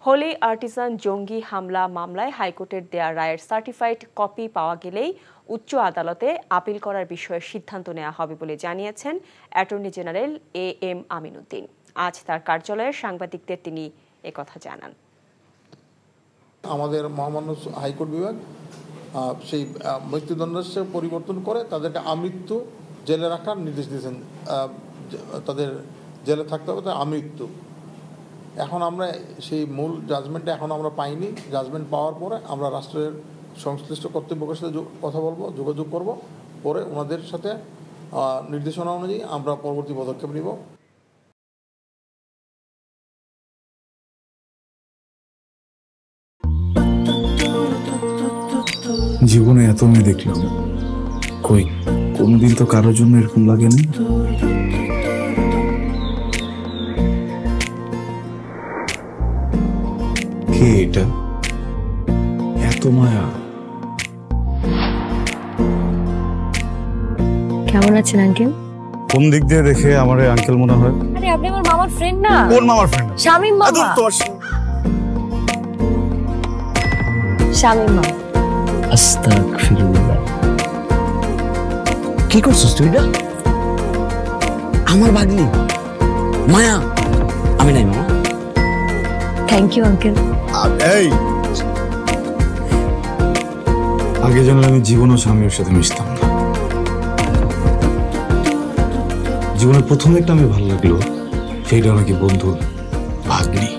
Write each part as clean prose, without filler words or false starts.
Holey Artisan জঙ্গি হামলা মামলায় হাইকোর্টের দেয়া রায়ের সার্টিফাইড কপি পাওয়া গেলেই উচ্চ আদালতে আপিল করার বিষয়ে সিদ্ধান্ত নেওয়া হবে বলে জানিয়েছেন অ্যাটর্নি জেনারেল AM আমিনউদ্দিন। আজ তার কার্যালয়ে সাংবাদিকদের তিনি একথা জানান। আমাদের মহামান্য হাইকোর্ট বিভাগ সেই মৃত্যুদণ্ডাদেশ পরিবর্তন করে তাদেরকে আমৃত্যু জেলে রাখার নির্দেশ দিয়েছেন। তাদের জেলে থাকতে হবে তাই আমৃত্যু। এখন আমরা সেই মূল জাজমেন্টটা এখন আমরা পাইনি। জাজমেন্ট পাওয়ার পরে আমরা রাষ্ট্রের সংশ্লিষ্ট কর্তৃপক্ষের সাথে কথা বলবো, যোগাযোগ করব, পরে ওনাদের সাথে নির্দেশনা অনুযায়ী আমরা পরবর্তী পদক্ষেপ নিব। জীবনে এত মেয়ে দেখলাম, কই কোনদিন তো কারোর জন্য এরকম লাগেনি। কে এটা? এত মায়া। কেমন আছেন আঙ্কেল? কোন দিক দিয়ে দেখে আমার আঙ্কেল মনে হয়? আরে আপনি আমার মামার ফ্রেন্ড না? কোন মামার ফ্রেন্ড? শামীম মামা। শামীম মামা। আস্তাগফিরুল্লাহ। কি করছিস তুই? এটা আমার ভাগ্নি মায়া। আমি নাই মামা। Thank you uncle. এই আগে জানলে আমি জীবনও স্বামীর সাথে মিশতাম না। জীবনের প্রথম একটা আমি ভালো লাগলো, সেটা নাকি বন্ধুর ভাগ্নি।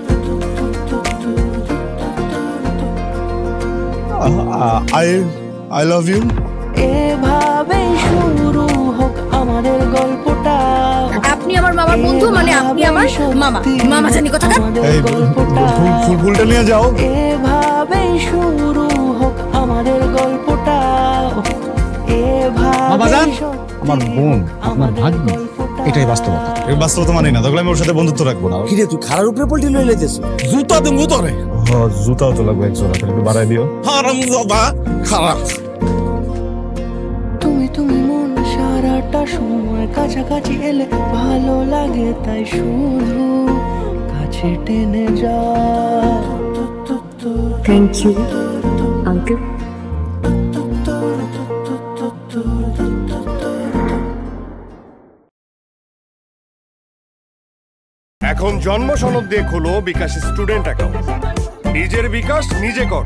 I love you. এভাবে শুরু হোক আমাদের গল্পটা। আপনি আমার মামার বন্ধু মানে আপনি আমার মামা। মামা জানি কথাটা। এই ফুলটা নিয়ে যাও। এভাবে শুরু হোক আমাদের গল্পটা। বাবাজান, আমার বোন আপনার ভাগ্নি, এটাই বাস্তবতা। এই বাস্তবতা মানে না, তাহলে আমি ওর সাথে বন্ধুত্ব রাখবো না। কি রে তুই খারার উপরে পল্টি লয়ে লাইতেছ? জুতা দেবো তোরে। হ্যাঁ, জুতাও তো লাগবে এক জোড়া, একটু বাড়াই দিও। হারামজাদা খারাপ। তুমি মন সারাটা সময় কাছাকাছি এলে ভালো লাগে, তাই শুধু কাছে টেনে যা। Thank you uncle. এখন জন্ম সনদ দিয়ে খোলো বিকাশ স্টুডেন্ট অ্যাকাউন্ট। নিজের বিকাশ নিজে কর।